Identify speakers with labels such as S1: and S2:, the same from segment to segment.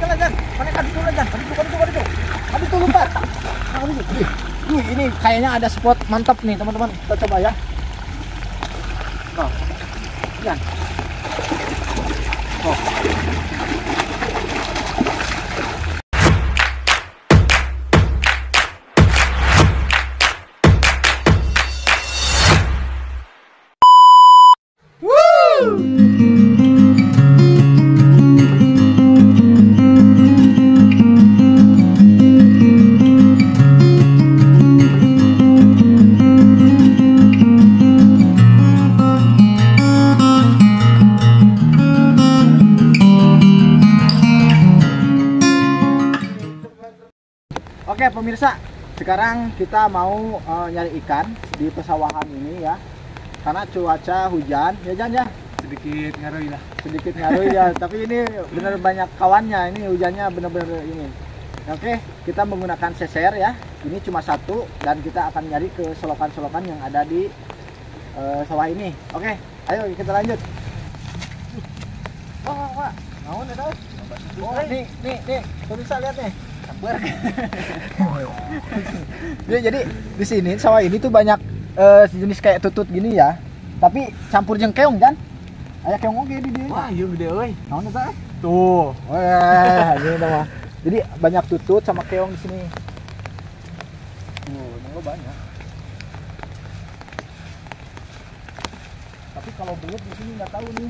S1: sekali Jan. Mana kan itu Jan? Aduh. Aduh tuh lupa. Ini kayaknya ada spot mantap nih teman-teman. Kita coba ya. Oh. Jan. Oh. Oke pemirsa, sekarang kita mau nyari ikan di pesawahan ini ya. Karena cuaca hujan, ya Jan ya.
S2: Sedikit
S1: Ngaruh ya, tapi ini benar banyak kawannya. Ini hujannya benar-benar ini. Oke, kita menggunakan seser ya. Ini cuma satu dan kita akan nyari ke selokan-selokan yang ada di sawah ini. Oke, ayo kita lanjut. Wah, naon ya tau? Oh, nih, pemirsa lihat nih. Ya, jadi di sini sawah ini tuh banyak jenis kayak tutut gini ya, tapi campur jeung keong Jan. Aya keong oge di dieu.
S2: Wah, ieu gede euy.
S1: Naon eta? Tuh. Wah, ini mah. Jadi banyak tutut sama keong di sini. Tuh, banyak. Tapi kalau belut di sini nggak tahu nih.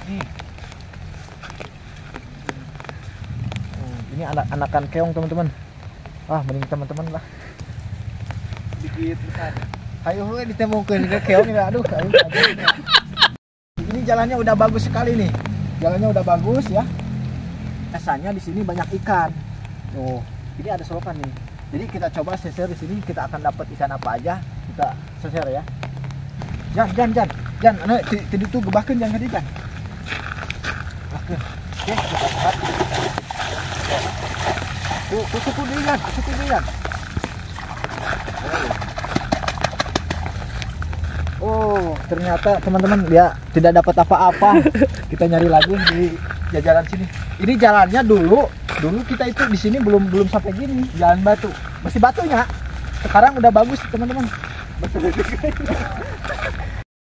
S1: Nih. Ini anak-anakan keong teman-teman. Mending teman-teman lah.
S2: Sedikit besar.
S1: Ayo ditemukan ke keong ini. Aduh. Ini jalannya udah bagus sekali nih. Jalannya udah bagus ya. Biasanya di sini banyak ikan. Tuh, ini ada selokan nih. Jadi kita coba seser di sini, kita akan dapat ikan apa aja. Kita seser ya. Jan, anak tadi tuh gebakeun jangan tadi Jan. Oke, kita lihat. Tusuk dulu Jan. Oh, ternyata teman-teman dia tidak dapat apa-apa. Kita nyari lagi di jajaran sini. Ini jalannya dulu kita itu di sini belum sampai gini, jalan batu. Masih batunya. Sekarang udah bagus, teman-teman.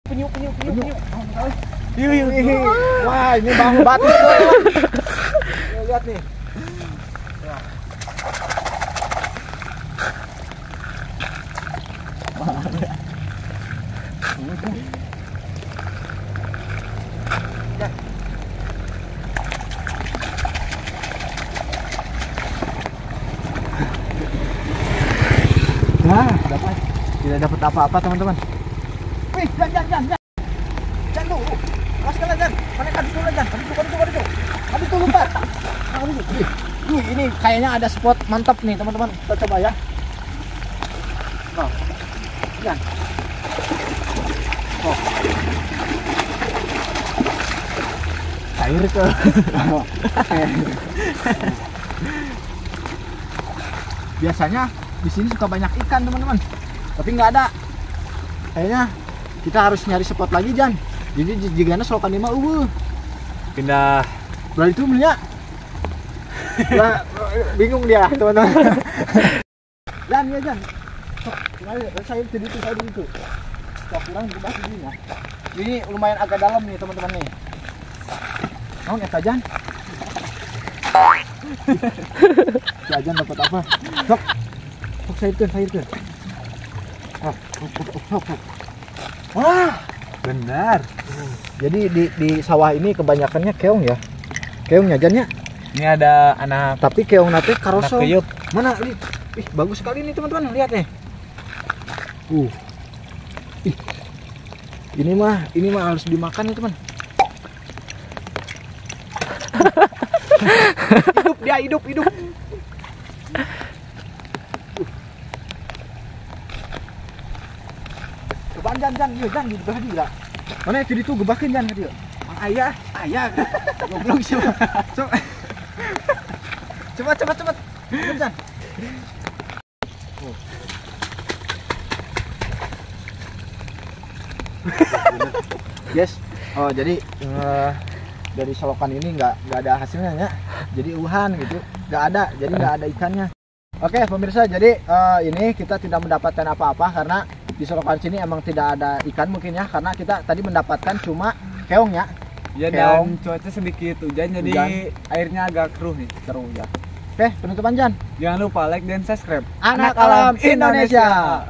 S1: Penyu. Wah, ini bangun batu. Lihat nih. Nah, tidak dapat apa-apa teman-teman. Wih, Jan dulu. Awas kalian Jan. Mana kan itu Jan? Aduh tuh lupa. Ini kayaknya ada spot mantap nih teman-teman. Kita coba ya. Oh, Jan. Oh. Cair ke. Biasanya di sini suka banyak ikan teman-teman, tapi nggak ada. Kayaknya kita harus nyari spot lagi Jan. Jadi jigana selokan lima
S2: Pindah.
S1: Berarti itu punya. Bingung dia teman-teman. Jan. Saya tadi itu. Kurang dibahas ini ya. Ini lumayan agak dalam nih teman-teman nih. Mau ya Jan? Jan dapat apa? Sok sayurkan. Wah,
S2: Benar.
S1: jadi di sawah ini kebanyakannya keong ya. Keongnya Jan ya.
S2: Ini ada anak.
S1: Tapi keong nate karoso.
S2: Anak keyup.
S1: Mana? Ih, bagus sekali nih teman-teman, lihat nih. Ih. Ini mah harus dimakan nih, teman. hidup. Coba Jan, di bawah dia. Mana itu gebakeun Jan dia. Ayah. Goblok sih. Coba. Jan. Yes. Oh, jadi dari solokan ini nggak ada hasilnya ya. Jadi uhan gitu, nggak ada, jadi nggak ada ikannya. Oke pemirsa, jadi ini kita tidak mendapatkan apa-apa karena di solokan sini emang tidak ada ikan mungkin ya, karena kita tadi mendapatkan cuma keong ya.
S2: Ya,
S1: Keong.
S2: dan cuaca sedikit hujan, jadi
S1: Hujan.
S2: airnya agak keruh nih.
S1: Seru ya. Oke, penutupan Jan.
S2: Jangan lupa like dan subscribe
S1: Anak Alam Indonesia.